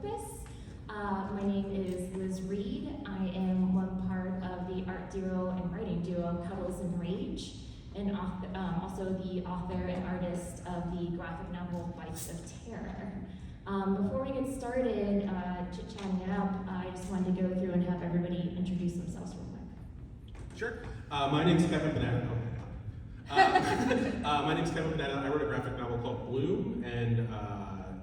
Purpose. My name is Liz Reed. I am one part of the art duo and writing duo Cuddles and Rage, and also the author and artist of the graphic novel Bites of Terror. Before we get started chit-chatting it up, I just wanted to go through and have everybody introduce themselves real quick. Sure. My name's Kevin Panetta. My name's Kevin Panetta. I wrote a graphic novel called Blue, and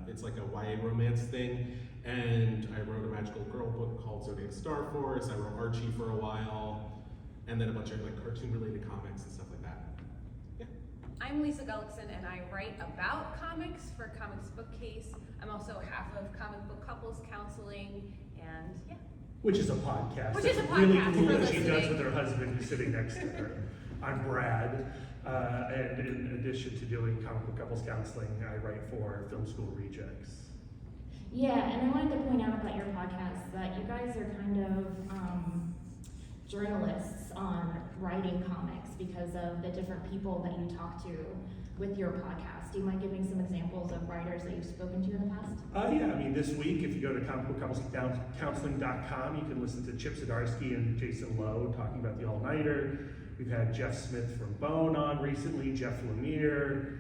it's like a YA romance thing. And I wrote a magical girl book called Zodiac Star Force. I wrote Archie for a while, and then a bunch of like cartoon-related comics and stuff like that. Yeah. I'm Lisa Gullickson, and I write about comics for Comics Bookcase. I'm also half of Comic Book Couples Counseling, and yeah. Which is a podcast. Which is a That's really podcast cool for that she does listening. with her husband who's sitting next to her. I'm Brad, and in addition to doing Comic Book Couples Counseling, I write for Film School Rejects. Yeah, and I wanted to point out about your podcast that you guys are kind of journalists on writing comics because of the different people that you talk to with your podcast. Do you mind giving some examples of writers that you've spoken to in the past? Yeah, I mean, this week, if you go to comicbookcouplescounseling.com, you can listen to Chip Zdarsky and Jason Lowe talking about The All-Nighter. We've had Jeff Smith from Bone on recently, Jeff Lemire.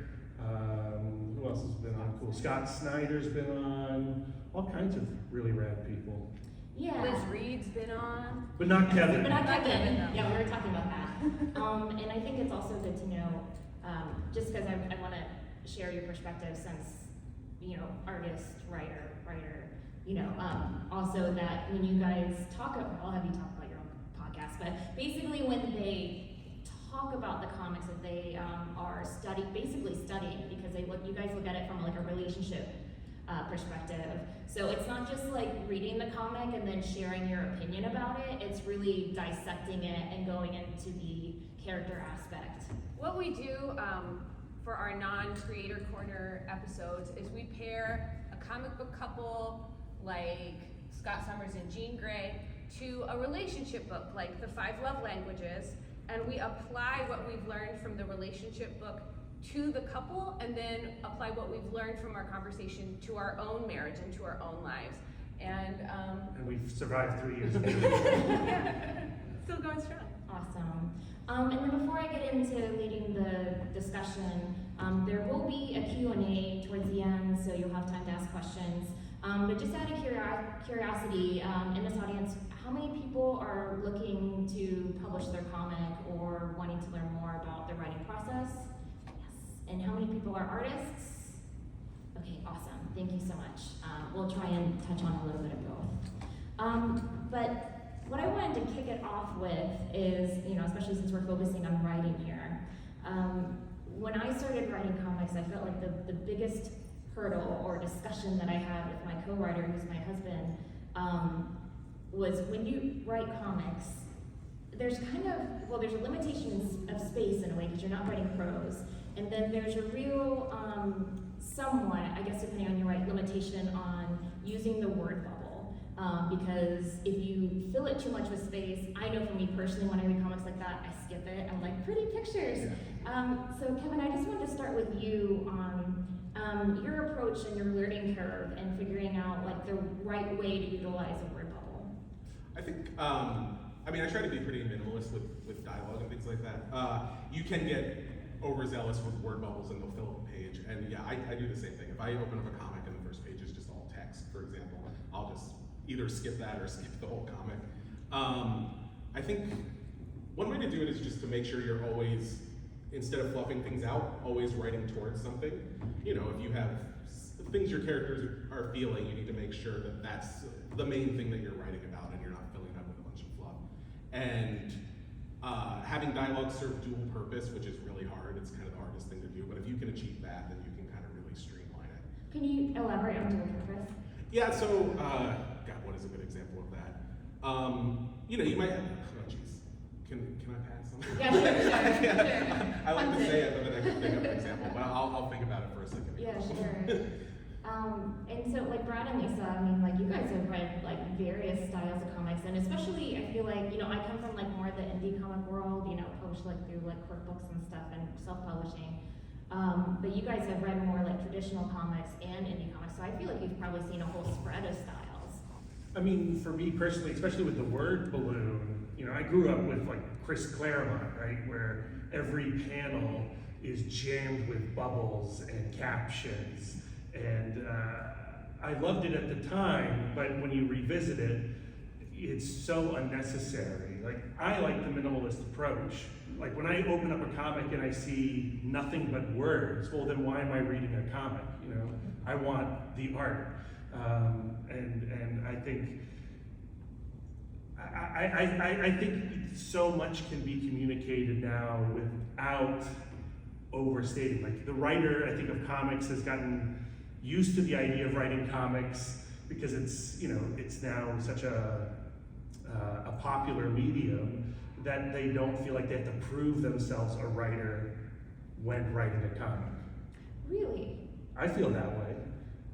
Who else has been on? Cool. Scott Snyder's been on. All kinds of really rad people. Yeah. Liz Reed's been on. But not Kevin. But not Not Kevin. Kevin, no. Yeah, we were talking about that. And I think it's also good to know, just because I want to share your perspective since, you know, artist, writer, you know, also that when you guys talk about, I'll have you talk about your own podcast, but basically when they talk about the comics that they are basically studying, because you guys look at it from like a relationship perspective. So it's not just like reading the comic and then sharing your opinion about it, it's really dissecting it and going into the character aspect. What we do for our non-creator corner episodes is we pair a comic book couple like Scott Summers and Jean Grey to a relationship book like The 5 Love Languages, and we apply what we've learned from the relationship book to the couple, and then apply what we've learned from our conversation to our own marriage and to our own lives. And we've survived 3 years ago. yeah, still going strong. Awesome. And then before I get into leading the discussion, there will be a Q&A towards the end, so you'll have time to ask questions. But just out of curiosity, in this audience, how many people are looking to publish their comic or wanting to learn more about the writing process? Yes. And how many people are artists? Okay, awesome. Thank you so much. We'll try and touch on a little bit of both. But what I wanted to kick it off with is, you know, especially since we're focusing on writing here, when I started writing comics, I felt like the biggest hurdle or discussion that I had with my co-writer, who's my husband, was when you write comics, there's there's a limitation of space in a way because you're not writing prose, and then there's a real, somewhat, I guess depending on your right, limitation on using the word bubble. Because if you fill it too much with space, I know for me personally, when I read comics like that, I skip it. I'm like, pretty pictures. So Kevin, I just wanted to start with you on your approach and your learning curve and figuring out like the right way to utilize a word bubble. I think, I mean, I try to be pretty minimalist with dialogue and things like that. You can get overzealous with word bubbles and they'll fill up a page. And yeah, I do the same thing. If I open up a comic and the first page is just all text, for example, I'll just either skip that or skip the whole comic. I think one way to do it is just to make sure you're always, instead of fluffing things out, always writing towards something. You know, if you have things your characters are feeling, you need to make sure that that's the main thing that you're writing about and you're not filling it up with a bunch of fluff. And having dialogue serve dual purpose, which is really hard, it's kind of the hardest thing to do, but if you can achieve that, then you can kind of really streamline it. Can you elaborate on dual purpose? Yeah, so, God, what is a good example of that? You know, you might have, oh jeez, can I pass something? Yeah, sure. Yeah. I like to say it, but then I can think of an example, but I'll think about it for a second. Yeah, sure. And so like Brad and Lisa, I mean, like you guys have read like various styles of comics, and especially I feel like, you know, I come from like more the indie comic world, you know, published like through like quirk books and stuff and self-publishing. But you guys have read more like traditional comics and indie comics, so I feel like you've probably seen a whole spread of styles. I mean, for me personally, especially with the word balloon, you know, I grew up with like Chris Claremont, right, where every panel is jammed with bubbles and captions, and I loved it at the time, but when you revisit it, it's so unnecessary. Like, I like the minimalist approach. Like, when I open up a comic and I see nothing but words, well, then why am I reading a comic, you know? I want the art. And I think, I think so much can be communicated now without overstating. Like, the writer, I think, of comics has gotten used to the idea of writing comics because it's, you know, it's now such a popular medium that they don't feel like they have to prove themselves a writer when writing a comic. Really? I feel that way.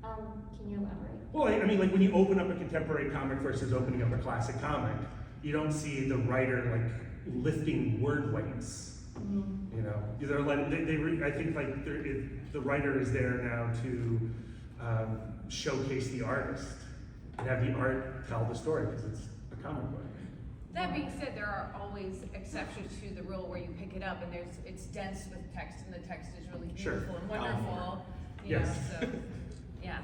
Can you elaborate? Well, I mean, like when you open up a contemporary comic versus opening up a classic comic, you don't see the writer like lifting word weights. Mm-hmm. You know, they're like, I think like the writer is there now to showcase the artist and have the art tell the story because it's a comic book. That being said, there are always exceptions to the rule where you pick it up and it's dense with text and the text is really Sure. beautiful and wonderful. You Yes. know, so, yeah.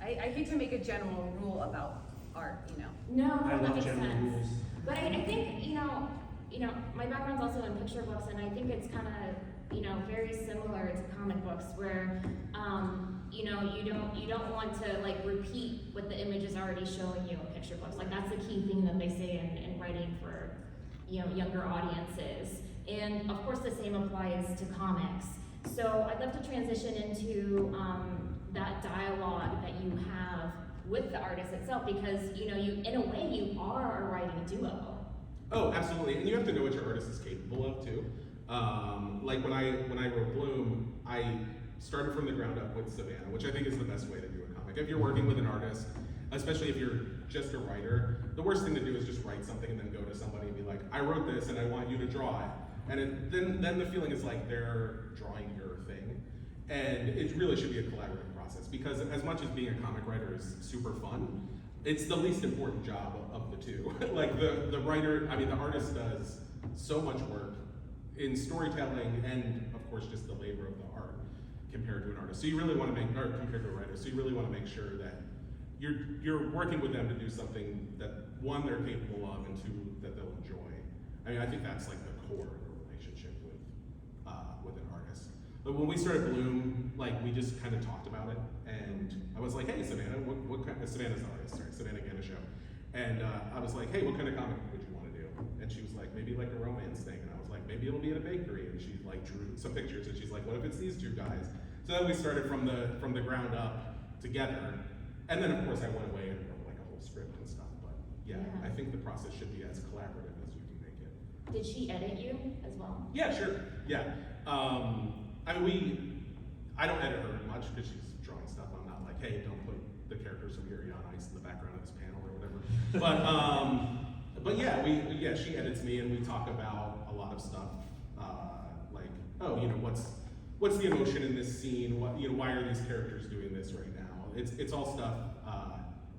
I hate to make a general rule about art, you know. No, I that love makes general sense. rules. But I think, you know, my background's also in picture books, and I think it's kind of, you know, very similar to comic books, where, you know, you don't want to like repeat what the image is already showing you in picture books. Like that's the key thing that they say in writing for, you know, younger audiences. And of course, the same applies to comics. So I'd love to transition into that dialogue that you have with the artist itself, because you know, you in a way you are a writing duo. Oh, absolutely, and you have to know what your artist is capable of too. Like when I wrote Bloom, I started from the ground up with Savannah, which I think is the best way to do a comic. If you're working with an artist, especially if you're just a writer, the worst thing to do is just write something and then go to somebody and be like, I wrote this and I want you to draw it. And then the feeling is like they're drawing your thing. And it really should be a collaborative process, because as much as being a comic writer is super fun, it's the least important job of the two. Like the writer, I mean the artist does so much work in storytelling and of course just the labor of the art compared to an artist. So you really want to make, or compared to a writer, so you really want to make sure that you're working with them to do something that one, they're capable of, and two, that they'll enjoy. I mean, I think that's like the core of a relationship with an artist. But when we started Bloom, like we just kind of talked about it, and I was like, hey Savannah, what kind of, Savannah's the artist, sorry, Savannah Ganesho. And I was like, hey, what kind of comic would you want to do? And she was like, maybe like a romance thing. And I was like, maybe it'll be at a bakery. And she like drew some pictures, and she's like, what if it's these two guys? So then we started from the ground up together. And then of course I went away and wrote like a whole script and stuff. But yeah, Yeah. I think the process should be as collaborative as you can make it. Did she edit you as well? Yeah, sure. Yeah. I mean, I don't edit her much because she's drawing stuff. I'm not like, hey, don't put the characters of Yuri on Ice in the background of this panel or whatever. But yeah, she edits me, and we talk about a lot of stuff, like, oh, you know, what's the emotion in this scene? What, you know, why are these characters doing this right now? It's all stuff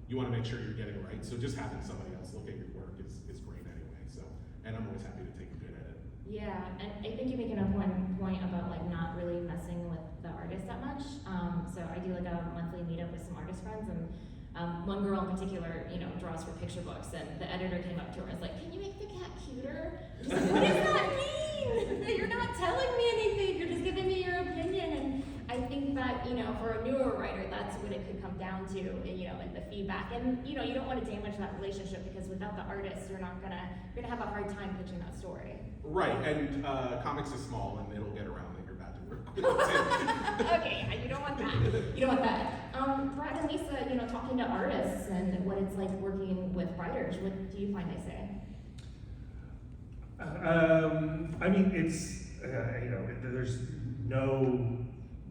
you want to make sure you're getting right. So just having somebody else look at your work is great anyway. So, and I'm always happy to take a good edit. Yeah, and I think you're making a point about like not really messing with the artist that much. So I do like a monthly meetup with some artist friends, and one girl in particular, you know, draws for picture books, and the editor came up to her and was like, "Can you make the cat cuter?" And she's like, "What does that mean? You're not telling me anything. You're just giving me your opinion." And I think that, you know, for a newer writer, that's what it could come down to, you know, in the feedback. And you know, you don't want to damage that relationship, because without the artist, you're gonna have a hard time pitching that story. Right, and comics is small, and it'll get around that you're bad to work with too. Okay, yeah, you don't want that. You don't want that. Brad and Lisa, you know, talking to artists and what it's like working with writers, what do you find they say? I mean, it's you know,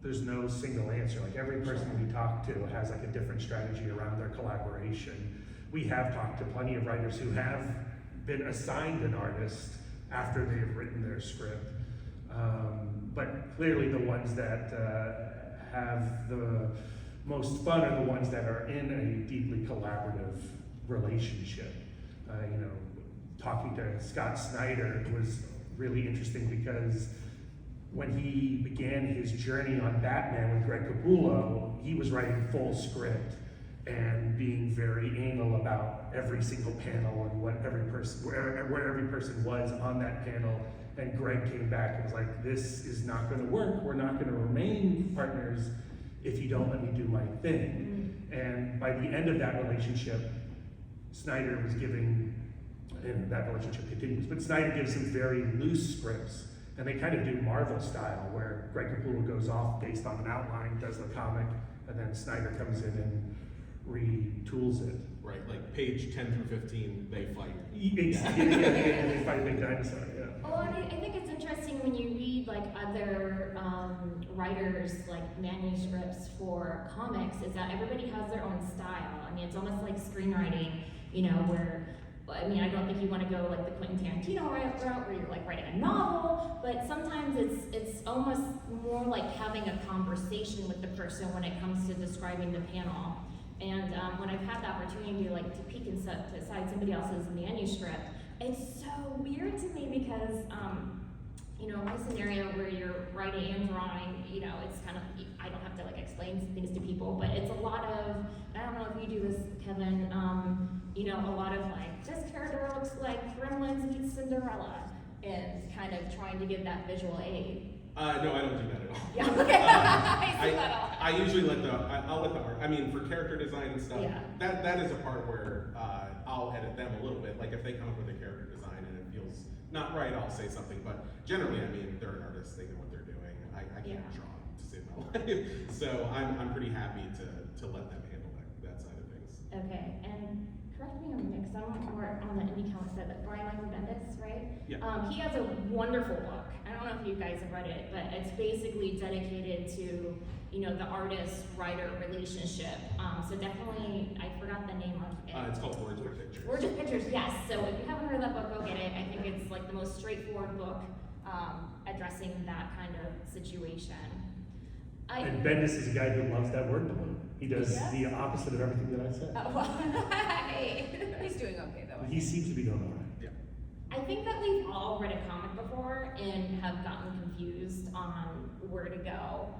there's no single answer. Like every person we talk to has like a different strategy around their collaboration. We have talked to plenty of writers who have been assigned an artist after they have written their script. but clearly the ones that have the most fun are the ones that are in a deeply collaborative relationship. Talking to Scott Snyder was really interesting because when he began his journey on Batman with Greg Capullo, he was writing full script and being very anal about every single panel and what every person, where every person was on that panel. And Greg came back and was like, "This is not going to work. We're not going to remain partners if you don't let me do my thing." And by the end of that relationship, Snyder was giving, and that relationship continues, but Snyder gives some very loose scripts. And they kind of do Marvel style, where Greg Capullo goes off based on an outline, does the comic, and then Snyder comes in and retools it. Right, like page 10 through 15, they fight. And they fight a big dinosaur, yeah. Well, and I think it's interesting when you read like other writers' like manuscripts for comics, is that everybody has their own style. I mean, it's almost like screenwriting, where I mean, I don't think you want to go like the Quentin Tarantino route where you're like writing a novel, but sometimes it's almost more like having a conversation with the person when it comes to describing the panel. And when I've had the opportunity to peek inside somebody else's manuscript, it's so weird to me because my scenario where you're writing and drawing, it's kind of, I don't have to like explain things to people, but it's a lot of, I don't know if you do this, Kevin, a lot of like, this character looks like Gremlins meets Cinderella, and kind of trying to give that visual aid. No, I don't do that at all. Yeah, okay. I see that all. I usually I'll let the art, I mean, for character design and stuff, Yeah. that is a part where I'll edit them a little bit. Like if they come up with a character design and it feels not right, I'll say something. But generally, I mean, they're an artist, they know what they're doing. I can't Yeah. draw to save my life. So I'm pretty happy to let them handle that side of things. Okay, and correct me if I'm wrong, because I'm more on the indie comic side, but Brian Michael Bendis, right? Yeah. He has a wonderful book. I don't know if you guys have read it, but it's basically dedicated to, the artist-writer relationship. So definitely, I forgot the name of it. It's called Words with Pictures. Words with Pictures, yes. So if you haven't heard that book, go get it. I think it's like the most straightforward book addressing that kind of situation. And Bendis is a guy who loves that word balloon. He does Yes. the opposite of everything that I said. He's doing okay though. He seems to be doing all right. I think that we've all read a comic before and have gotten confused on where to go,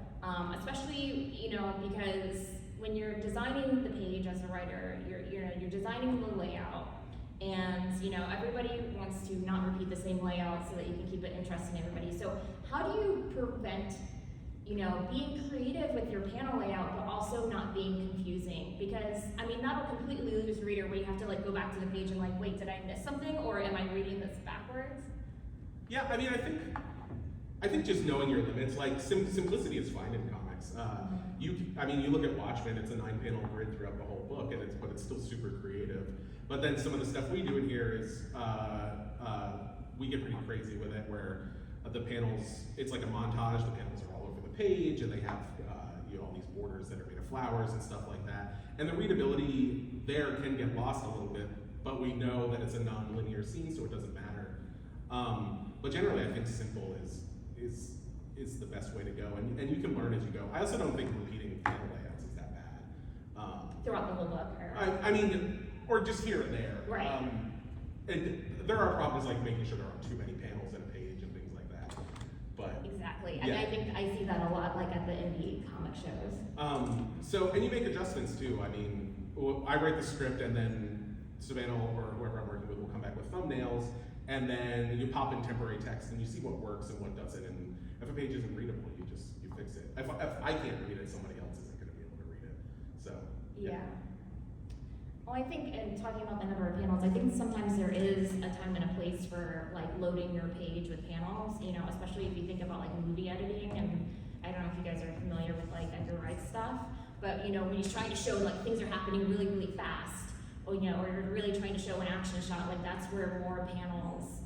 especially because when you're designing the page as a writer, you're designing the layout, and everybody wants to not repeat the same layout so that you can keep it interesting to everybody. So how do you prevent being creative with your panel layout, but also not being confusing? Because, I mean, that'll completely lose the reader where you have to go back to the page and wait, did I miss something, or am I reading this backwards? Yeah, I mean, I think just knowing your limits, like simplicity is fine in comics. You look at Watchmen; it's a 9-panel grid throughout the whole book, but it's still super creative. But then some of the stuff we do in here is we get pretty crazy with it, where the panels, it's like a montage. The panels are all over the page, and they have all these borders that are made of flowers and stuff like that. And the readability there can get lost a little bit, but we know that it's a non-linear scene, so it doesn't matter. But generally, I think simple is the best way to go, and you can learn as you go. I also don't think repeating panel layouts is that bad. Throughout the whole book, or? I mean, or just here and there. Right. And there are problems like making sure there aren't too many panels in a page and things like that. But Exactly, and yeah. I think I see that a lot, at the indie comic shows. And you make adjustments too. I mean, I write the script, and then Savannah or whoever I'm working with will come back with thumbnails, and then you pop in temporary text, and you see what works and what doesn't. And if a page isn't readable, you fix it. If I can't read it, somebody else isn't going to be able to read it. So Yeah. Well, I think, and talking about the number of panels, I think sometimes there is a time and a place for loading your page with panels, especially if you think about movie editing, and I don't know if you guys are familiar with Edgar Wright stuff, but when he's trying to show things are happening really, really fast, or you're really trying to show an action shot, that's where more panels,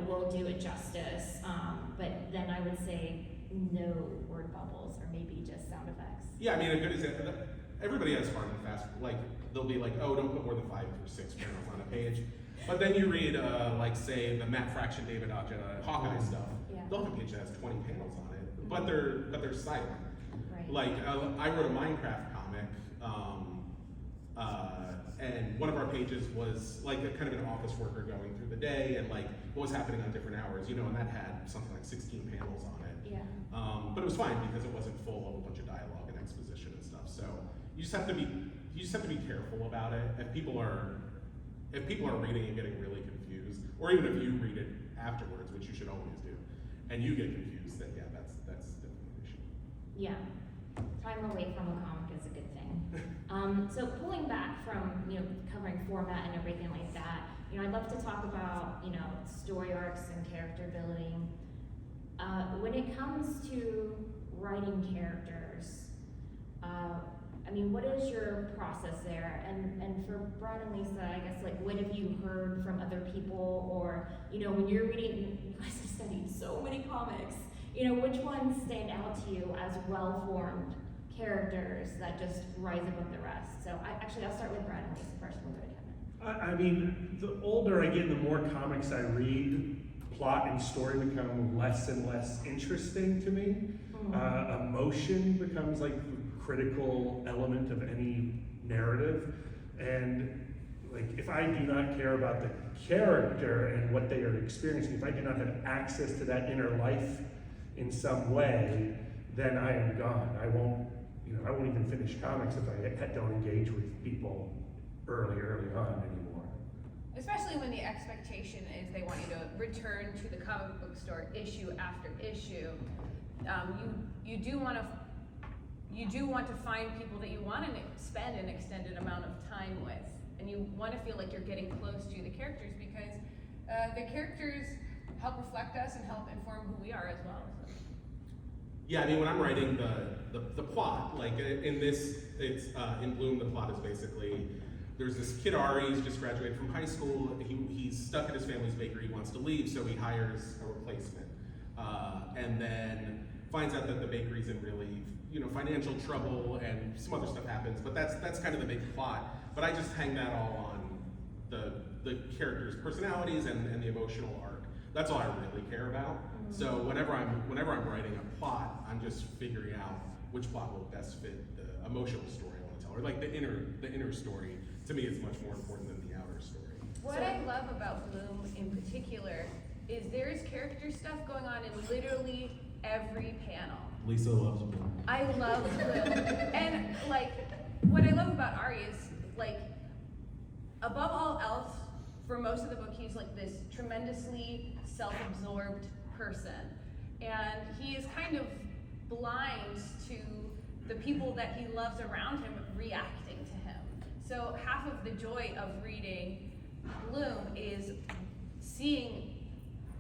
will do it justice. But then I would say no word bubbles, or maybe just sound effects. yeah, I mean, a good example. Everybody has hard and fast. They'll be like, oh, don't put more than 5 or 6 panels on a page. But then you read, say, the Matt Fraction, David Aja, Hawkeye stuff. Yeah. They'll have a page that has 20 panels on it, but they're silent. Right. Like I wrote a Minecraft comic, and one of our pages was like a kind of an office worker going through the day and like what was happening on different hours, and that had something like 16 panels on it. Yeah. But it was fine because it wasn't full of a bunch of dialogue and exposition and stuff. So you just have to be careful about it. If people are reading and getting really confused, or even if you read it afterwards, which you should always do, and you get confused, then yeah, that's definitely an issue. Yeah, time away from a comic is a good thing. So pulling back from, covering format and everything like that, I'd love to talk about, story arcs and character building. When it comes to writing characters, what is your process there? And for Brian and Lisa, I guess, like, what have you heard from other people? Or, when you're reading, you guys have studied so many comics, which ones stand out to you as well-formed characters that just rise above the rest? So I'll start with Brian and Lisa first, we'll go to Kevin. The older I get and the more comics I read, plot and story become less and less interesting to me. Emotion becomes like the critical element of any narrative. And like, if I do not care about the character and what they are experiencing, if I do not have access to that inner life in some way, then I am gone. I won't even finish comics if I don't engage with people early on anymore. Especially when the expectation is they want you to return to the comic book store issue after issue. You do want to find people that you want to spend an extended amount of time with, and you want to feel like you're getting close to the characters, because the characters help reflect us and help inform who we are as well. So. Yeah, when I'm writing the plot, like in this, it's in Bloom, the plot is basically, there's this kid Ari, he's just graduated from high school, he's stuck at his family's bakery, he wants to leave, so he hires a replacement. And then finds out that the bakery's in really, financial trouble, and some other stuff happens, but that's kind of the big plot. But I just hang that all on the characters' personalities and the emotional arc. That's all I really care about. So whenever I'm writing a plot, I'm just figuring out which plot will best fit the emotional story I want to tell, or like the inner story. To me, is much more important than the outer story. What I love about Bloom in particular is there is character stuff going on in literally every panel. Lisa loves Bloom. I love Bloom. And like, what I love about Ari is, like, above all else, for most of the book, he's like this tremendously self-absorbed person. And he is kind of blind to the people that he loves around him reacting to him. So half of the joy of reading Bloom is seeing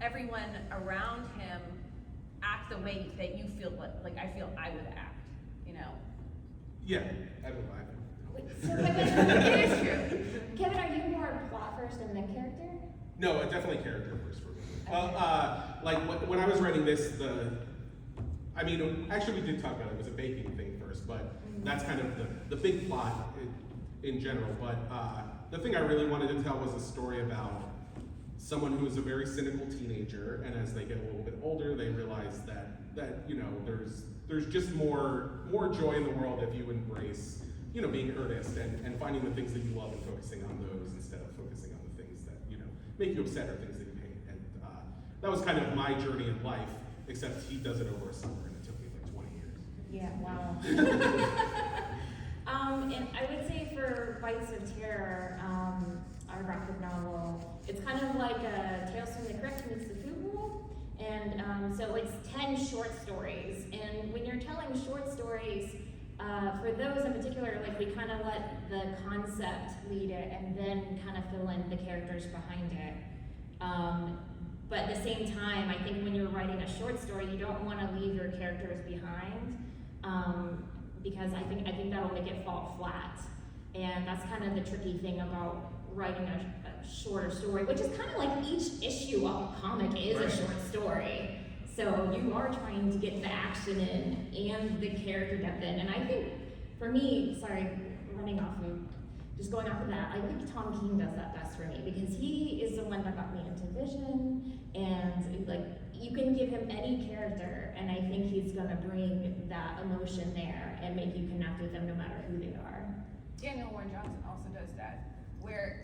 everyone around him act the way that you feel like I feel I would act, Yeah, I don't mind. Wait, so Kevin, It is true. Kevin, are you more plot first and then character? No, definitely character first for me. Like when I was writing this, actually we did talk about it. It was a baking thing first, but that's kind of the big plot in general. But the thing I really wanted to tell was a story about someone who is a very cynical teenager, and as they get a little bit older, they realize that there's just more joy in the world if you embrace being earnest and finding the things that you love and focusing on those instead of focusing on the things that make you upset or things that you hate. And that was kind of my journey in life, except he does it over a summer, and it took me like 20 years. Yeah, wow. And I would say for Bites of Terror, our graphic novel, it's kind of like a Tales from the Crypt meets the Food World. And so it's 10 short stories. And when you're telling short stories, for those in particular, like, we kind of let the concept lead it and then kind of fill in the characters behind it. But at the same time, I think when you're writing a short story, you don't want to leave your characters behind, because I think that'll make it fall flat. And that's kind of the tricky thing about writing a shorter story, which is kind of like each issue of a comic is a short story. So you are trying to get the action in and the character depth in. And I think, for me, sorry, running off of just going off of that, I think Tom King does that best for me because he is the one that got me into Vision, and like you can give him any character, and I think he's gonna bring that emotion there and make you connect with them no matter who they are. Daniel Warren Johnson also does that, where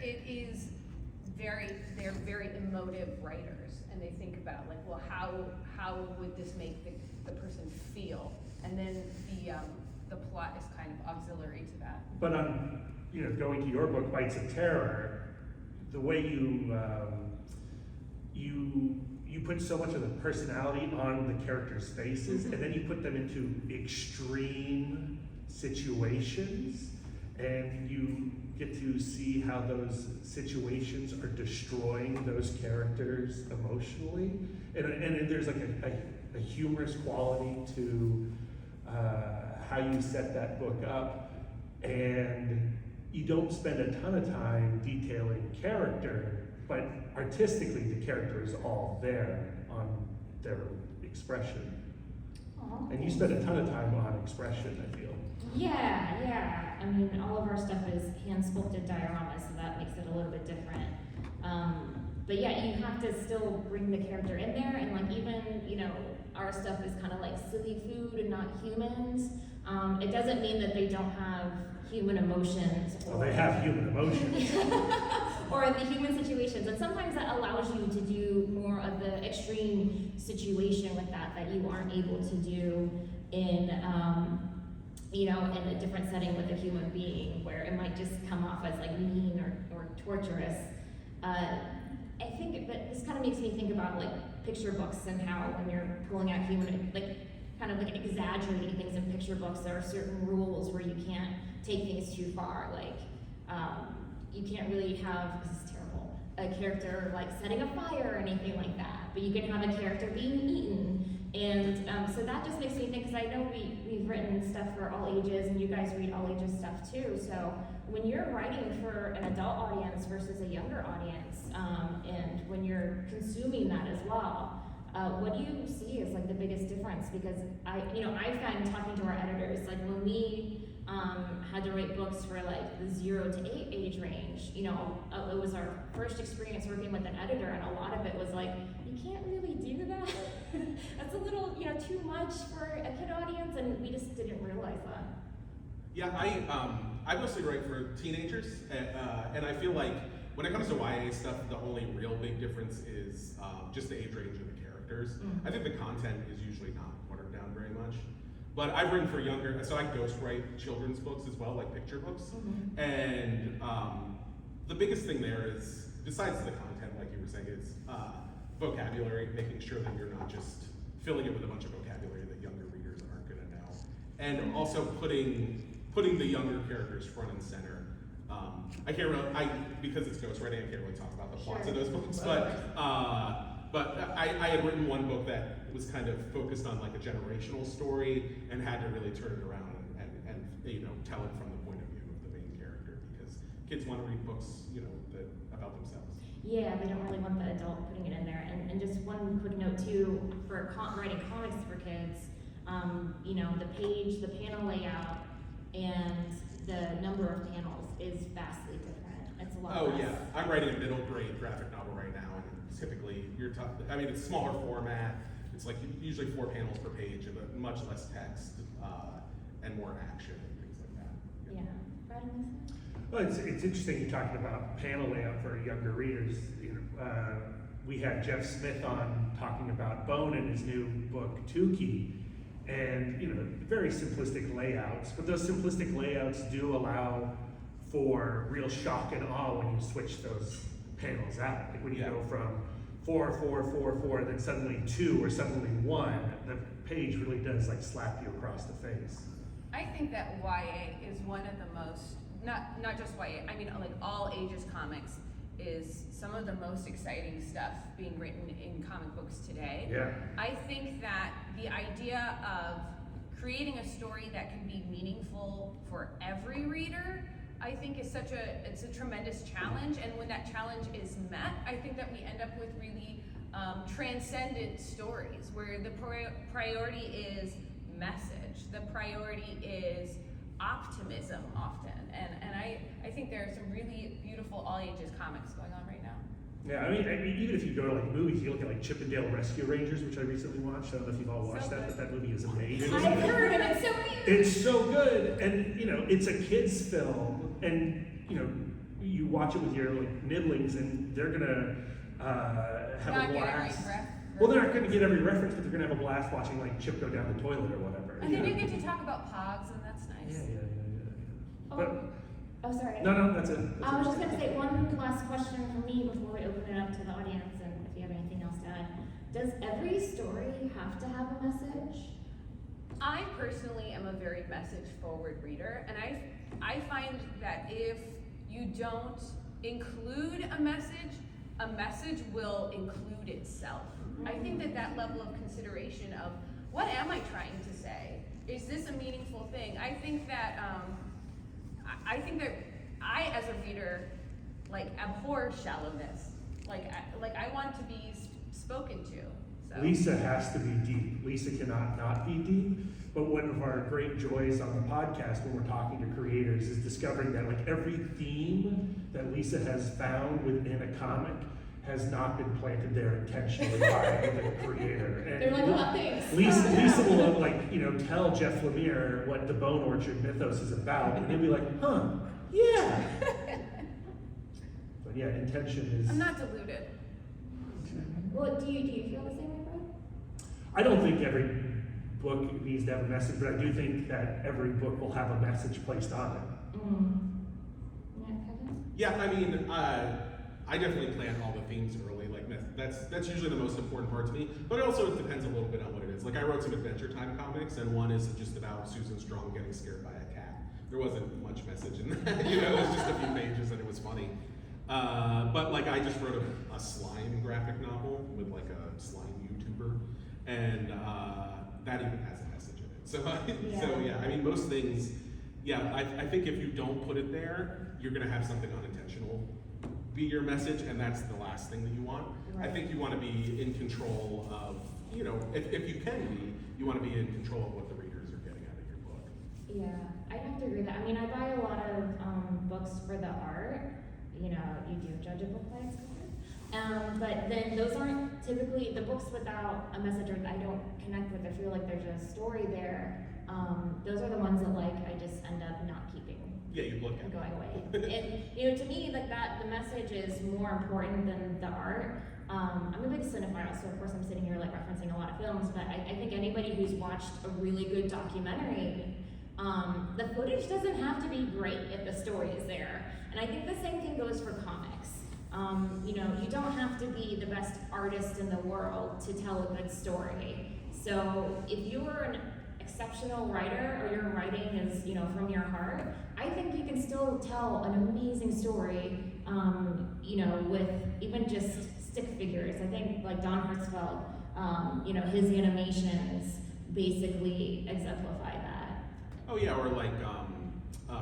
they're very emotive writers, and they think about like, well, how would this make the person feel, and then the plot is kind of auxiliary to that. But on, going to your book, Bites of Terror, the way you put so much of the personality on the characters' faces, and then you put them into extreme situations, and you get to see how those situations are destroying those characters emotionally, and there's like a humorous quality to how you set that book up, and you don't spend a ton of time detailing character, but artistically the character is all there on their expression. Aw. And you spend a ton of time on expression, I feel. Yeah. I mean, all of our stuff is hand sculpted dioramas, so that makes it a little bit different. But yeah, you have to still bring the character in there, and like even, our stuff is kind of like silly food and not humans. It doesn't mean that they don't have human emotions. Well, they have human emotions. Or the human situations, and sometimes that allows you to do more of the extreme situation with that you aren't able to do in in a different setting with a human being, where it might just come off as like mean or torturous. I think that this kind of makes me think about like picture books, and how when you're pulling out human, like kind of like exaggerating things in picture books, there are certain rules where you can't take things too far. Like you can't really have, this is terrible, a character like setting a fire or anything like that, but you can have a character being eaten. And so that just makes me think, because I know we've written stuff for all ages, and you guys read all ages stuff too. So when you're writing for an adult audience versus a younger audience, and when you're consuming that as well, what do you see as like the biggest difference? Because I find, talking to our editors, like when we had to write books for like the 0 to 8 age range, it was our first experience working with an editor, and a lot of it was like, you can't really do that. That's a little, too much for a kid audience, and we just didn't realize that. Yeah, I mostly write for teenagers, and I feel like when it comes to YA stuff, the only real big difference is just the age range of the characters. Mm-hmm. I think the content is usually not watered down very much. But I've written for younger, so I ghostwrite children's books as well, like picture books. Mm-hmm. And the biggest thing there is, besides the content, like you were saying, is vocabulary, making sure that you're not just filling it with a bunch of vocabulary that younger readers aren't going to know. And also putting the younger characters front and center. I can't really, because it's ghostwriting, I can't really talk about the plots of those books, but I had written one book that was kind of focused on like a generational story, and had to really turn it around and tell it from the point of view of the main character, because kids want to read books, about themselves. Yeah, they don't really want the adult putting it in there. And just one quick note too, for writing comics for kids, the panel layout and the number of panels is vastly different. It's a lot less. Yeah, I'm writing a middle grade graphic novel right now, and typically it's smaller format. It's like usually 4 panels per page, and much less text, and more action and things like that. Yeah. Brad and Lisa? Well, it's interesting you're talking about panel layout for younger readers. We had Jeff Smith on talking about Bone in his new book, Tukey, and very simplistic layouts, but those simplistic layouts do allow for real shock and awe when you switch those panels out. Like when you go from 4, 4, 4, 4, then suddenly 2 or suddenly 1, the page really does like slap you across the face. I think that YA is one of the most, not just YA, I mean like all ages comics is some of the most exciting stuff being written in comic books today. Yeah. I think that the idea of creating a story that can be meaningful for every reader, I think it's a tremendous challenge, and when that challenge is met, I think that we end up with really transcendent stories where the priority is message, the priority is optimism often. And I think there are some really beautiful all ages comics going on right now. Yeah, I mean, even if you go to like movies, you look at like Chip 'n Dale Rescue Rangers, which I recently watched. I don't know if you've all watched So that, good. but that movie is amazing. I've heard of it, so cute. It's so good, and you know, it's a kids' film, and you know, you watch it with your like nibblings, and they're gonna have Not a get every blast. ref- Well, they're not gonna get every reference, but they're gonna have a blast watching like Chip go down the toilet or whatever. And you they know? do get to talk about pogs, and that's nice. Yeah. Oh, oh, sorry. No, that's it. I was just gonna say one last question for me before we open it up to the audience, and if you have anything else to add. Does every story have to have a message? I personally am a very message-forward reader, and I find that if you don't include a message will include itself. I think that level of consideration of what am I trying to say? Is this a meaningful thing? I think that I, as a reader, like abhor shallowness. Like I want to be spoken to. So. Lisa has to be deep. Lisa cannot not be deep. But one of our great joys on the podcast when we're talking to creators is discovering that like every theme that Lisa has found within a comic has not been planted there intentionally by the creator. And They're like, what things? Lisa will like, you know, tell Jeff Lemire what the Bone Orchard mythos is about, and he'll be like, huh, yeah. But yeah, intention is. I'm not deluded. Well, do you feel the same way, Brad? I don't think every book needs to have a message, but I do think that every book will have a message placed on it. Yeah, Kevin? Yeah, I mean, I definitely plan all the themes early. Like that's usually the most important part to me. But also it depends a little bit on what it is. Like I wrote some Adventure Time comics, and one is just about Susan Strong getting scared by a cat. There wasn't much message in that, you know. It was just a few pages, and it was funny. But like I just wrote a slime graphic novel with like a slime YouTuber, and that even has a message in it. So yeah, I mean most things. Yeah, I think if you don't put it there, you're gonna have something unintentional be your message, and that's the last thing that you want. Right. I think you want to be in control of, you know, if you can be, you want to be in control of what the readers are getting out of your book. Yeah, I have to agree with that. I mean, I buy a lot of books for the art. You know, you do judge a book by its cover. But then those aren't typically the books without a message or I don't connect with or feel like there's a story there. Those are the ones that like I just end up not keeping. Yeah, you look And at going away. And you know, to me, like that, the message is more important than the art. I'm a big cinephile, so of course I'm sitting here like referencing a lot of films. But I think anybody who's watched a really good documentary, the footage doesn't have to be great if the story is there. And I think the same thing goes for comics. You know, you don't have to be the best artist in the world to tell a good story. So if you're an exceptional writer or your writing is, you know, from your heart, I think you can still tell an amazing story, you know, with even just stick figures. I think like Don Hertzfeld, you know, his animations basically exemplify that. Oh yeah, or like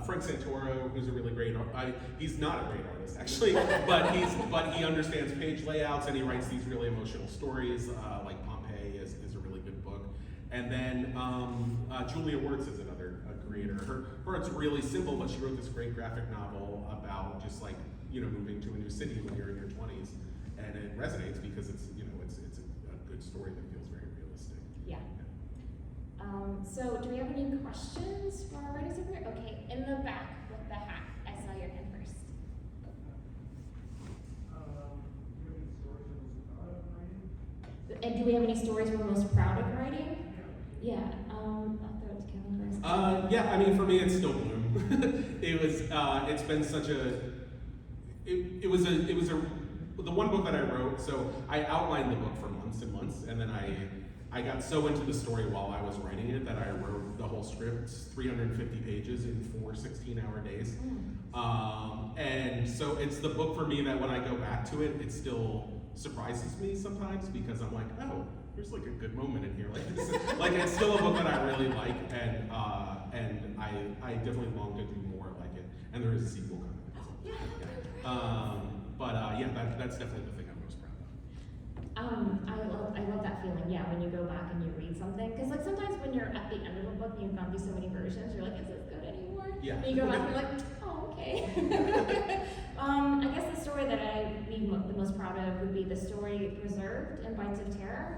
Frank Santoro, who's a really great he's not a great artist actually, but he understands page layouts and he writes these really emotional stories. Like Pompeii is a really good book. And then Julia Wirtz is another creator. Her art's really simple, but she wrote this great graphic novel about just like, you know, moving to a new city when you're in your 20s, and it resonates because it's, you know, it's a good story that feels very realistic. Yeah. So do we have any questions for our writers over here? Okay, in the back with the hat. I saw your hand first. And do we have any stories we're most proud of writing? Yeah. I'll throw it to Kevin first. Yeah, I mean, for me, it's still Bloom. It's been such it was the one book that I wrote, so I outlined the book for months and months, and then I got so into the story while I was writing it that I wrote the whole script, 350 pages in 4 16-hour days. And so it's the book for me that when I go back to it, it still surprises me sometimes because I'm like, oh, there's like a good moment in here. Like it's still a book that I really like, and I definitely long to do more like it. And there is a sequel coming. That's definitely the thing I'm most proud of. I love that feeling. Yeah, when you go back and you read something, because like sometimes when you're at the end of a book and you've gone through so many versions, you're like, is this good anymore? Yeah. And you go back and you're like, oh, okay. I guess the story that I'd be the most proud of would be the story Preserved in Bites of Terror.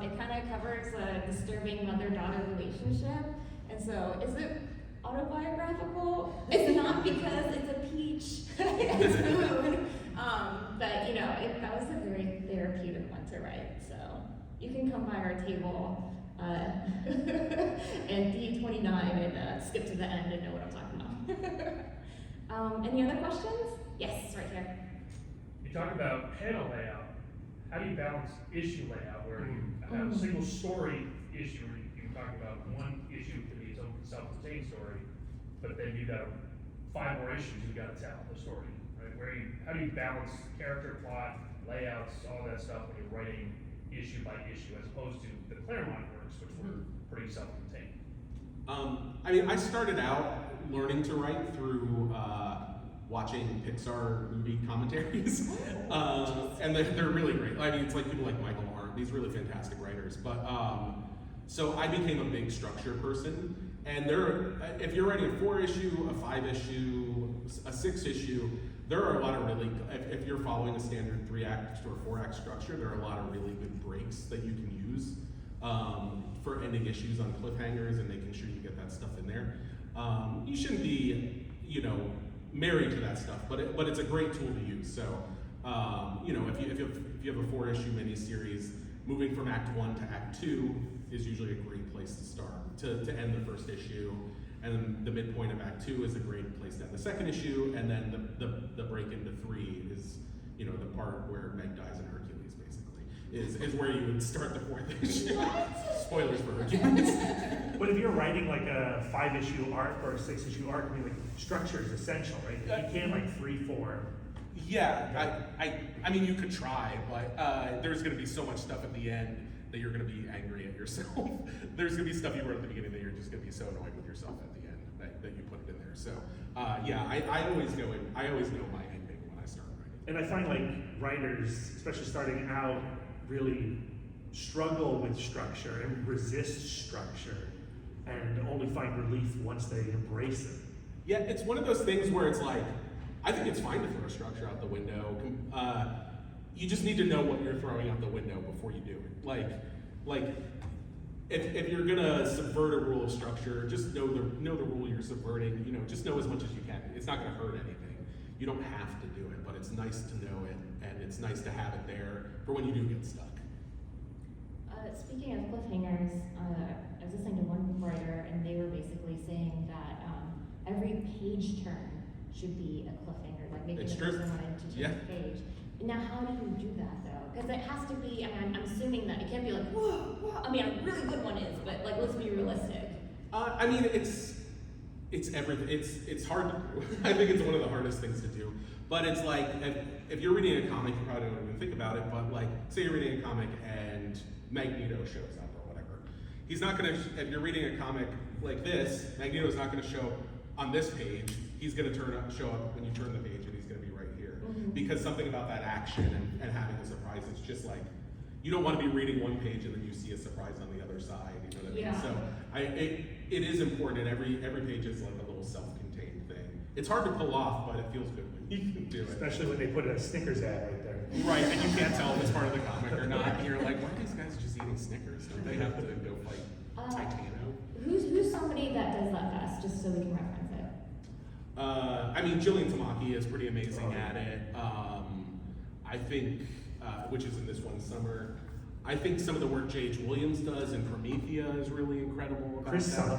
It kind of covers a disturbing mother-daughter relationship. And so, is it autobiographical? It's not because it's a peach, it's food. But you know, that was a very therapeutic one to write. So you can come by our table and D29 and skip to the end and know what I'm talking about. Any other questions? Yes, right here. You talk about panel layout. How do you balance issue layout where you have a single story issue? You can talk about one issue could be its own self-contained story, but then you got 5 more issues you got to tell the story, right? How do you balance character, plot, layouts, all that stuff when you're writing issue by issue, as opposed to the Claremont works, which were pretty self-contained? I mean, I started out learning to write through watching Pixar movie commentaries, and they're really great. I mean, it's like people like Michael Arndt, these really fantastic writers. But so I became a big structure person, and if you're writing a 4-issue, a 5-issue, a 6-issue, there are a lot of really, if you're following a standard 3-act or 4-act structure, there are a lot of really good breaks that you can use for ending issues on cliffhangers and making sure you get that stuff in there. You shouldn't be, married to that stuff, but it's a great tool to use. So, if you have a 4-issue miniseries, moving from Act 1 to Act 2 is usually a great place to start, to end the first issue. And then the midpoint of Act 2 is a great place to end the second issue, and then the break into 3 is, the part where Meg dies in Hercules, basically, is where you would start the 4th issue. Spoilers for Hercules. But if you're writing like a 5-issue arc or a 6-issue arc, I mean, like, structure is essential, right? You can't like free-form. Yeah, I mean, you could try, but there's going to be so much stuff at the end that you're going to be angry at yourself. There's going to be stuff you wrote at the beginning that you're just going to be so annoyed with yourself at the end that you put it in there. So, I always know my ending when I start writing. And I find like writers, especially starting out, really struggle with structure and resist structure and only find relief once they embrace it. Yeah, it's one of those things where it's like, I think it's fine to throw structure out the window. You just need to know what you're throwing out the window before you do it. Like if you're gonna subvert a rule of structure, just know the rule you're subverting. Just know as much as you can. It's not gonna hurt anything. You don't have to do it, but it's nice to know it, and it's nice to have it there for when you do get stuck. Speaking of cliffhangers, I was listening to one writer, and they were basically saying that every page turn should be a cliffhanger, like making It's the true. person want to change the page. Now, how do you do that though? Because it has to be. I mean, I'm assuming that it can't be like whoa. I mean, a really good one is, but like, let's be realistic. I mean, it's everything. It's hard to do. I think it's one of the hardest things to do. But it's like, if you're reading a comic, you probably don't even think about it, but like, say you're reading a comic and Magneto shows up or whatever. He's not gonna, if you're reading a comic like this, Magneto's not gonna show on this page. He's gonna show up when you turn the page, and he's gonna be right here. Mm-hmm. Because something about that action and having a surprise, it's just like, you don't want to be reading one page and then you see a surprise on the other side, you know what I mean? Yeah. So it is important, and every page is like a little self-contained thing. It's hard to pull off, but it feels good when you can do it. Especially when they put a Snickers ad right there. Right, and you can't tell if it's part of the comic or not, and you're like, why are these guys just eating Snickers? Don't they have to go fight Titano? Who's somebody that does that fast, just so we can reference it? I mean, Jillian Tamaki is pretty amazing at it. I think, which is in this one summer. I think some of the work J.H. Williams does in Promethea is really incredible. About Chris that.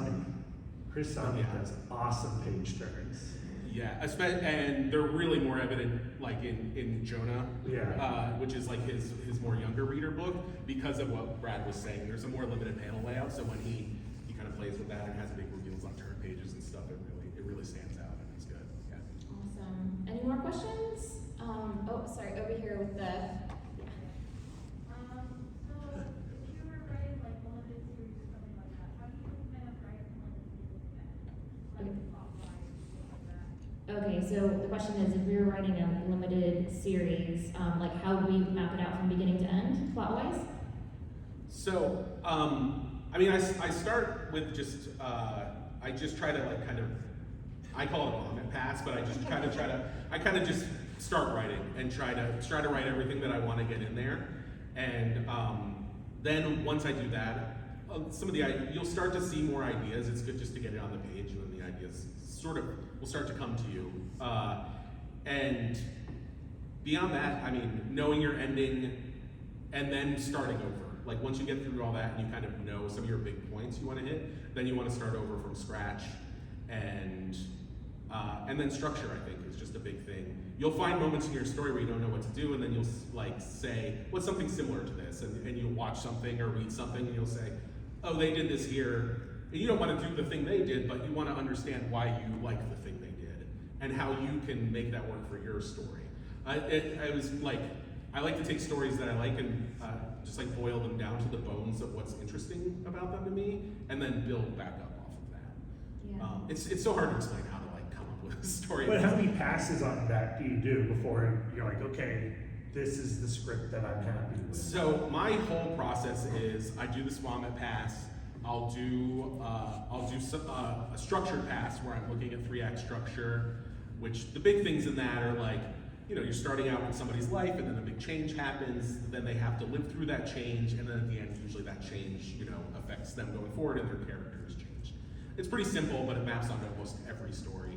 Samney Yeah. does awesome page turns. Yeah, and they're really more evident like in Jonah, Yeah. which is like his more younger reader book, because of what Brad was saying. There's a more limited panel layout, so when he kind of plays with that and has big reveals on turn pages and stuff, it really stands out, and it's good. Yeah. Awesome. Any more questions? Sorry, over here with the. So if you were writing like limited series or something like that, how do you kind of write limited series then? Like plot wise, stuff like that? Okay, so the question is, if we were writing a limited series, like how do we map it out from beginning to end, plot-wise? So, I mean, I start with just, I just try to like kind of I call it a vomit pass, but I just kind of just start writing and try to write everything that I want to get in there. And then once I do that, you'll start to see more ideas. It's good just to get it on the page, and then the ideas sort of will start to come to you. And beyond that, I mean, knowing your ending and then starting over. Like once you get through all that and you kind of know some of your big points you want to hit, then you want to start over from scratch. And then structure, I think, is just a big thing. You'll find moments in your story where you don't know what to do, and then you'll like say, what's something similar to this? And you'll watch something or read something, and you'll say, oh, they did this here. And you don't want to do the thing they did, but you want to understand why you like the thing they did and how you can make that work for your story. I like to take stories that I like and just like boil them down to the bones of what's interesting about them to me, and then build back up off of that. Yeah. It's so hard to explain how to like come up with a story. But how many passes on that do you do before you're like, okay, this is the script that I'm happy with? So my whole process is I do this vomit pass. I'll do a structured pass where I'm looking at 3-act structure, which the big things in that are like, you know, you're starting out in somebody's life and then a big change happens, then they have to live through that change, and then at the end, usually that change, you know, affects them going forward and their character is changed. It's pretty simple, but it maps onto almost every story.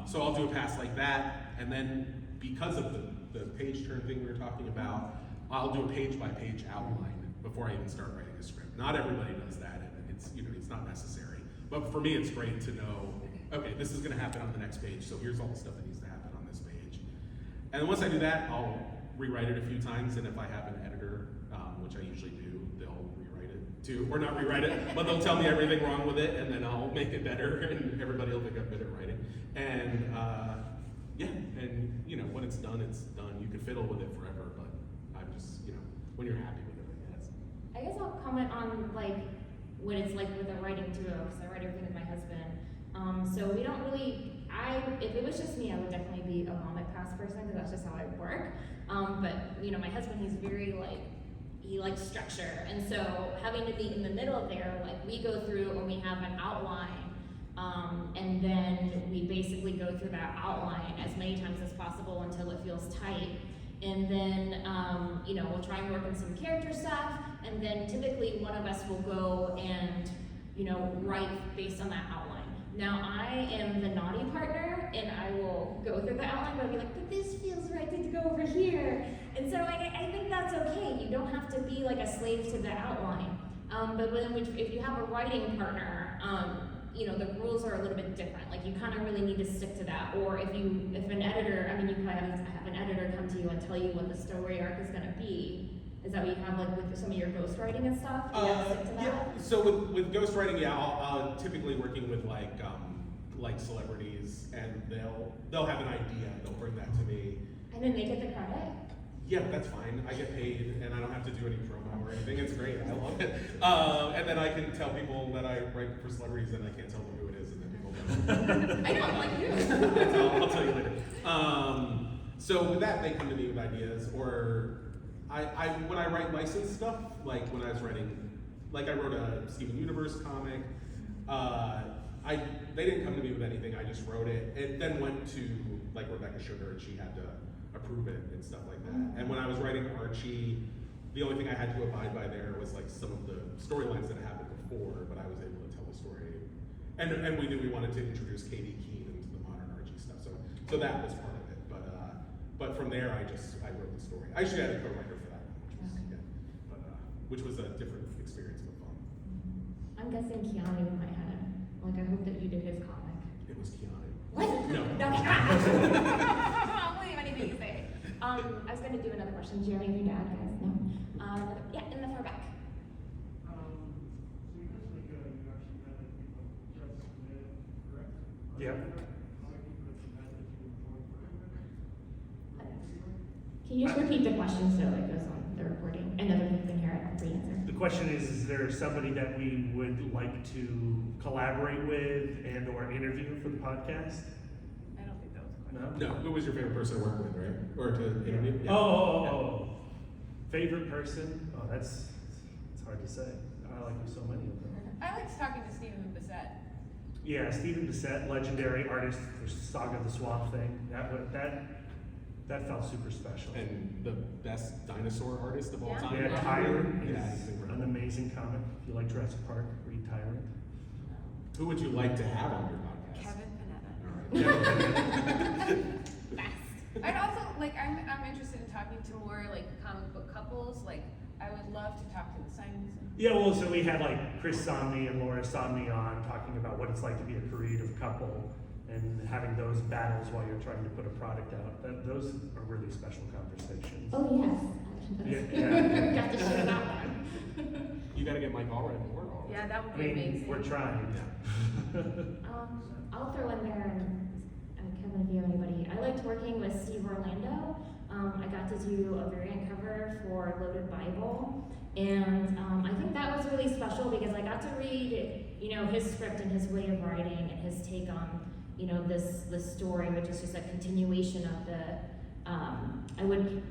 So I'll do a pass like that, and then because of the page turn thing we were talking about, I'll do a page-by-page outline before I even start writing a script. Not everybody does that, and it's not necessary. But for me, it's great to know, okay, this is gonna happen on the next page, so here's all the stuff that needs to happen on this page. And then once I do that, I'll rewrite it a few times, and if I have an editor, which I usually do, they'll rewrite it too, or not rewrite it, but they'll tell me everything wrong with it, and then I'll make it better, and everybody will pick up better writing. And yeah, and you know, when it's done, it's done. You can fiddle with it forever, but I'm just, you know, when you're happy with it, I guess. I guess I'll comment on like what it's like with a writing duo, because I write everything with my husband. So we don't really. If it was just me, I would definitely be a vomit pass person, because that's just how I work. But you know, my husband, he's very like, he likes structure, and so having to be in the middle there, like we go through and we have an outline, and then we basically go through that outline as many times as possible until it feels tight. And then, you know, we'll try and work on some character stuff, and then typically one of us will go and, you know, write based on that outline. Now, I am the naughty partner, and I will go through the outline, but I'll be like, but this feels right to go over here. And so I think that's okay. You don't have to be like a slave to the outline. But if you have a writing partner, you know, the rules are a little bit different. Like you kind of really need to stick to that. Or if an editor, I mean, you probably have an editor come to you and tell you what the story arc is going to be. Is that what you have like with some of your ghostwriting and stuff? Do you have to stick to that? Yeah. So with ghostwriting, yeah, I'll typically working with like celebrities, and they'll have an idea. They'll bring that to me. And then they get the credit? Yeah, that's fine. I get paid, and I don't have to do any promo or anything. It's great. I love it. And then I can tell people that I write for celebrities, and I can't tell them who it is, and then people don't. I know, I'm like, who? I'll tell you later. So with that, they come to me with ideas, or when I write licensed stuff, like when I was writing, like I wrote a Steven Universe comic. They didn't come to me with anything. I just wrote it. It then went to like Rebecca Sugar, and she had to approve it and stuff like that. And when I was writing Archie, the only thing I had to abide by there was like some of the storylines that happened before, but I was able to tell the story. And we knew we wanted to introduce Katie Keene into the modern Archie stuff, so that was part of it. But from there, I wrote the story. I actually had a co-writer for that one, which was a different experience, but fun. I'm guessing Keanu in my head. Like, I hope that you did his comic. It was Keanu. What? No. I'll believe anything you say. I was going to do another question. Do you have anything to add, guys? No? Yeah, in the far back. So you mentioned you actually met Jeff Smith, correct? Yeah. How many people that you met that you enjoyed working with? Can you just repeat the question so it goes on the recording and other people can hear it the answer? The question is there somebody that we would like to collaborate with and or interview for the podcast? I don't think that was a question. No? No, who was your favorite person to work with, right? Or to interview? Yeah. Oh. Favorite person? Oh, it's hard to say. I like so many of them. I liked talking to Stephen Bissett. Yeah, Stephen Bissett, legendary artist for Saga the Swamp Thing. That felt super special. And the best dinosaur artist of all Yeah. time. Yeah, Tyrant Yeah, is he's an incredible. amazing comic. If you like Jurassic Park, read Tyrant. Who would you like to have on your podcast? Kevin Panetta. All right. Best. I'd also, like, I'm interested in talking to more, like, comic book couples, like, I would love to talk to the Simons. Yeah, well, so we had like Chris Somney and Laura Somney on talking about what it's like to be a creative couple and having those battles while you're trying to put a product out. Those are really special conversations. Oh, yes. Yeah. Got to share that one. You gotta get Mike Allred and Laura Allred. Yeah, that would I be mean, amazing. we're trying. I'll throw in there, Kevin, if you have anybody. I liked working with Steve Orlando. I got to do a variant cover for Loaded Bible, and I think that was really special because I got to read, his script and his way of writing and his take on, this story, which is just a continuation of the.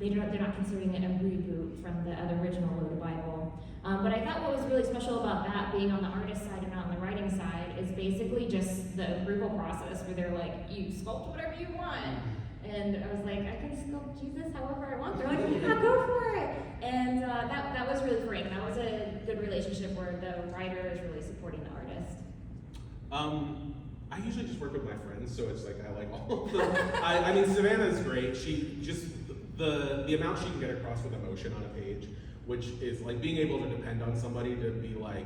They're not considering it a reboot from the other original Loaded Bible. But I thought what was really special about that, being on the artist side and not on the writing side, is basically just the approval process where they're like, you sculpt whatever you want. And I was like, I can sculpt Jesus however I want. They're like, yeah, go for it. And that was really great. And that was a good relationship where the writer is really supporting the artist. I usually just work with my friends, so it's like I like all of them. I mean, Savannah's great. She just the amount she can get across with emotion on a page, which is like being able to depend on somebody to be like,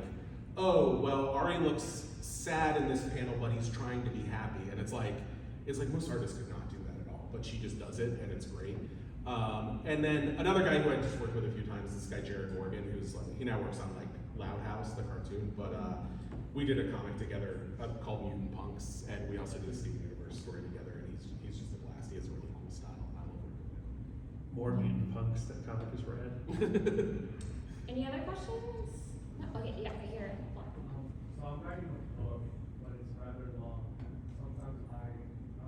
oh, well, Ari looks sad in this panel, but he's trying to be happy, and it's like most artists could not do that at all, but she just does it, and it's great. And then another guy who I just worked with a few times is this guy Jared Morgan, who's like, he now works on like Loud House, the cartoon, but we did a comic together called Mutant Punks, and we also did a Steven Universe story together, and he's just a blast. He has a really cool style. I love working with him. More Mutant Punks. That comic is rad. Any other questions? No? Okay, yeah, right here. So I'm writing a book, but it's rather long. Sometimes I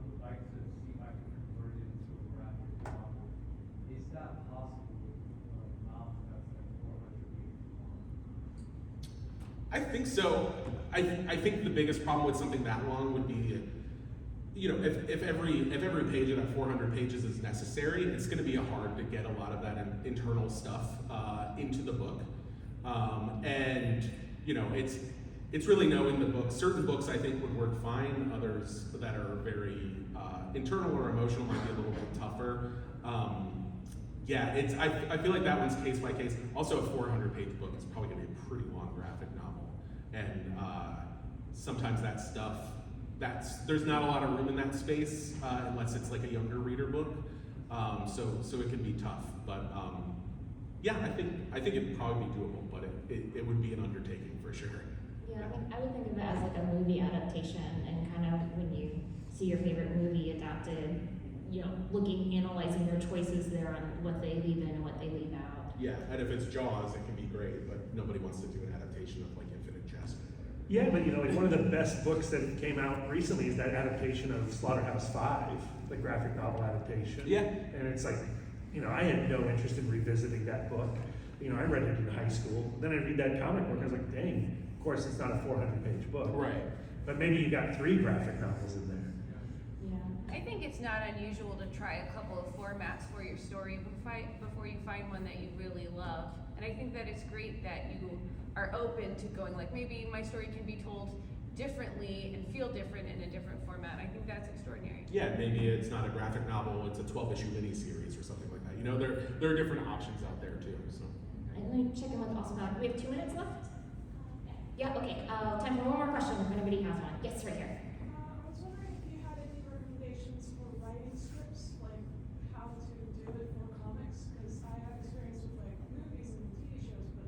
would like to see if I can convert it into a graphic novel. Is that possible with a novel that's like 400 pages long? I think so. I think the biggest problem with something that long would be, if every page of that 400 pages is necessary, it's going to be hard to get a lot of that internal stuff into the book. And it's really knowing the book. Certain books I think would work fine. Others that are very internal or emotional might be a little bit tougher. I feel like that one's case by case. Also, a 400-page book is probably going to be a pretty long graphic novel, and sometimes that stuff, there's not a lot of room in that space unless it's like a younger reader book. So it can be tough, but I think it'd probably be doable, but it would be an undertaking for sure. Yeah, I would think of it as like a movie adaptation, and kind of when you see your favorite movie adapted, analyzing your choices there on what they leave in and what they leave out. Yeah, and if it's Jaws, it can be great, but nobody wants to do an adaptation of like Infinite Jest or whatever. Yeah, but like one of the best books that came out recently is that adaptation of Slaughterhouse-Five, the graphic novel adaptation. Yeah. And it's like, I had no interest in revisiting that book. I read it in high school. Then I read that comic book, I was like, dang, of course it's not a 400-page book. Right. But maybe you got 3 graphic novels in there. Yeah. I think it's not unusual to try a couple of formats for your story before you find one that you really love. And I think that it's great that you are open to going like, maybe my story can be told differently and feel different in a different format. I think that's extraordinary. Yeah, maybe it's not a graphic novel, it's a 12-issue miniseries or something like that. There are different options out there too. So. And let me check in with Austin. We have 2 minutes left? Yeah, okay. Time for one more question if anybody has one. Yes, right here. I was wondering if you had any recommendations for writing scripts, like how to do it for comics, because I have experience with like movies and TV shows, but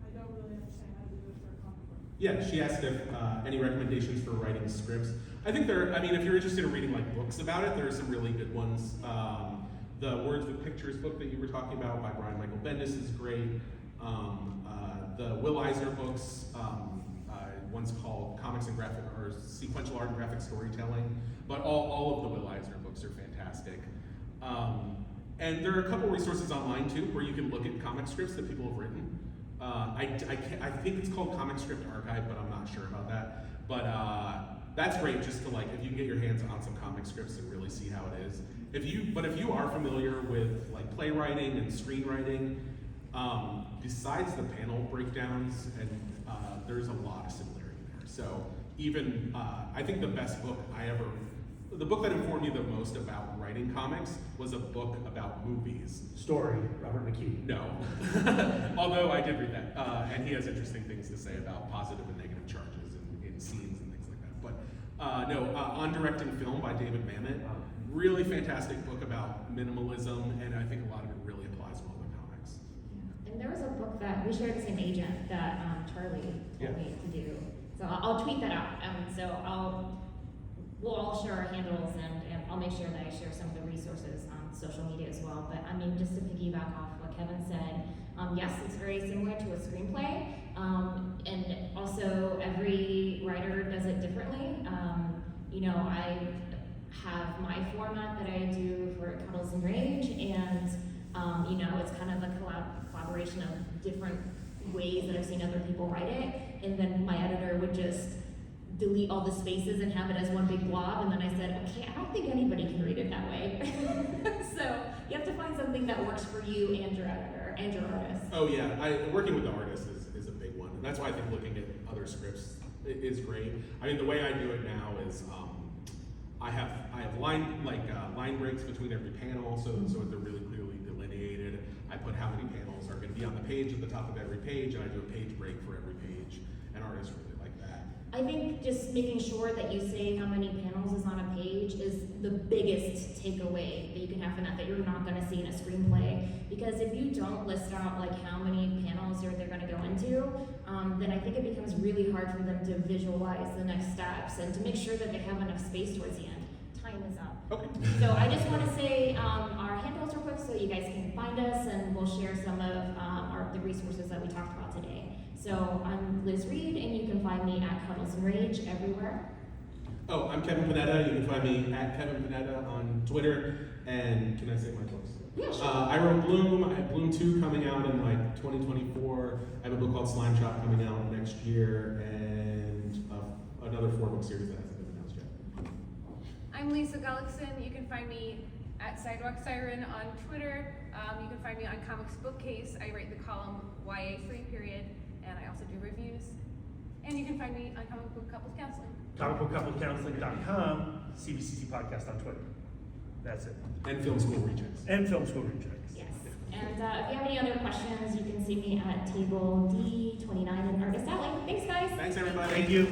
I don't really understand how to do it for a comic book. Yeah, she asked if any recommendations for writing scripts. I think if you're interested in reading like books about it, there are some really good ones. The Words with Pictures book that you were talking about by Brian Michael Bendis is great. The Will Eisner books, one's called Comics and Graphic, or Sequential Art and Graphic Storytelling, but all of the Will Eisner books are fantastic. And there are a couple resources online too, where you can look at comic scripts that people have written. I think it's called Comic Script Archive, but I'm not sure about that. But that's great just to like, if you can get your hands on some comic scripts and really see how it is. If you are familiar with like playwriting and screenwriting, besides the panel breakdowns, and there's a lot of similarity there. So even, I think the book that informed me the most about writing comics was a book about movies. Story, Robert McKee. No. Although I did read that. And he has interesting things to say about positive and negative charges in scenes and things like that. But no, On Directing Film by David Mamet. Really fantastic book about minimalism, and I think a lot of it really applies well to comics. Yeah. And there was a book that we shared the same agent that Charlie told me to do. So I'll tweet that out. We'll all share our handles, and I'll make sure that I share some of the resources on social media as well. But I mean, just to piggyback off what Kevin said, yes, it's very similar to a screenplay, and also every writer does it differently. You know, I have my format that I do for Cuddles and Rage, and you know, it's kind of a collaboration of different ways that I've seen other people write it, and then my editor would just delete all the spaces and have it as one big blob, and then I said, okay, I don't think anybody can read it that way. So you have to find something that works for you and your editor and your artist. Oh yeah, working with the artist is a big one, and that's why I think looking at other scripts is great. I mean, the way I do it now is I have line breaks between every panel, so they're really clearly delineated. I put how many panels are going to be on the page at the top of every page, and I do a page break for every page. And artists really like that. I think just making sure that you say how many panels is on a page is the biggest takeaway that you can have from that you're not going to see in a screenplay. Because if you don't list out like how many panels they're going to go into, then I think it becomes really hard for them to visualize the next steps and to make sure that they have enough space towards the end. Time is up. Okay. So I just want to say our handles real quick so you guys can find us, and we'll share some of the resources that we talked about today. So I'm Liz Reed, and you can find me at Cuddles and Rage everywhere. Oh, I'm Kevin Panetta. You can find me at Kevin Panetta on Twitter. And can I say my books? Yeah, sure. I wrote Bloom. I have Bloom 2 coming out in like 2024. I have a book called Slime Shop coming out next year, and another 4-book series that hasn't been announced yet. I'm Lisa Gullickson. You can find me at Sidewalk Siren on Twitter. You can find me on Comics Bookcase. I write the column YA Free Period, and I also do reviews. And you can find me on Comic Book Couples Counseling. comicbookcouplecounseling.com, CBCC podcast on Twitter. That's it. And Film School Rejects. And Film School Rejects. Yes. And if you have any other questions, you can see me at table D29 in Artist Alley. Thanks, guys. Thanks, everybody. Thank you.